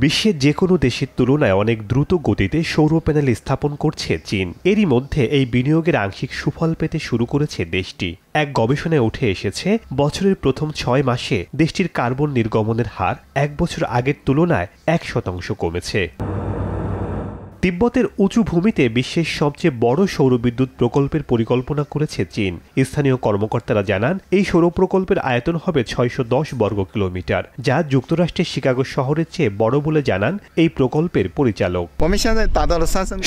বিশ্বের যে কোনো দেশের তুলনায় অনেক দ্রুত গতিতে সৌর প্যানেল স্থাপন করছে চীন। এরই মধ্যে এই বিনিয়োগের আংশিক সুফল পেতে শুরু করেছে দেশটি। এক গবেষণায় উঠে এসেছে, বছরের প্রথম 6 মাসে দেশটির কার্বন নির্গমনের হার 1 বছর আগের তুলনায় 1% কমেছে। তিব্বতের উঁচু ভূমিতে বিশ্বের সবচেয়ে বড় সৌরবিদ্যুৎ প্রকল্পের পরিকল্পনা করেছে চীন। স্থানীয় কর্মকর্তারা জানান, এই সৌর প্রকল্পের আয়তন হবে 610 বর্গ কিলোমিটার, যা যুক্তরাষ্ট্রের শিকাগো শহরের চেয়ে বড় বলে জানান এই প্রকল্পের পরিচালক।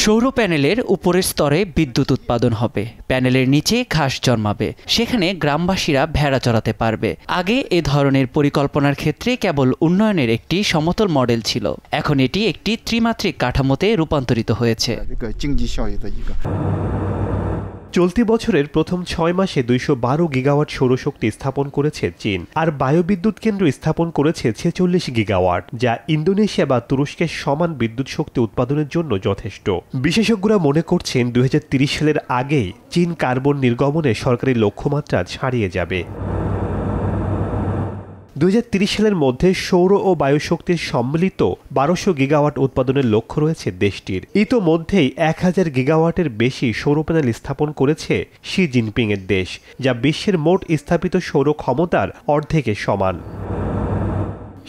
সৌর প্যানেলের উপরের স্তরে বিদ্যুৎ উৎপাদন হবে, প্যানেলের নিচে ঘাস জন্মাবে, সেখানে গ্রামবাসীরা ভেড়া চড়াতে পারবে। আগে এ ধরনের পরিকল্পনার ক্ষেত্রে কেবল উন্নয়নের একটি সমতল মডেল ছিল, এখন এটি একটি ত্রিমাত্রিক কাঠামোতে রূপান্তরিত হয়েছে। চলতি বছরের প্রথম 6 মাসে 212 গিগাওয়াট সৌরশক্তি স্থাপন করেছে চীন, আর বায়ুবিদ্যুৎ কেন্দ্র স্থাপন করেছে 46 গিগাওয়াট, যা ইন্দোনেশিয়া বা তুরস্কের সমান বিদ্যুৎ শক্তি উৎপাদনের জন্য যথেষ্ট। বিশেষজ্ঞরা মনে করছেন 2030 সালের আগেই চীন কার্বন নির্গমনে সরকারি লক্ষ্যমাত্রা ছাড়িয়ে যাবে। 2030 সালের মধ্যে সৌর ও বায়ুশক্তির সম্মিলিত 1200 গিগাওয়াট উৎপাদনের লক্ষ্য রয়েছে দেশটির। ইতোমধ্যেই 1000 গিগাওয়াটের বেশি সৌর প্যানেল স্থাপন করেছে শি জিনপিং এর দেশ, যা বিশ্বের মোট স্থাপিত সৌর ক্ষমতার অর্ধেকের সমান।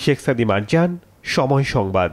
শেখ সাদি মারজান, সময় সংবাদ।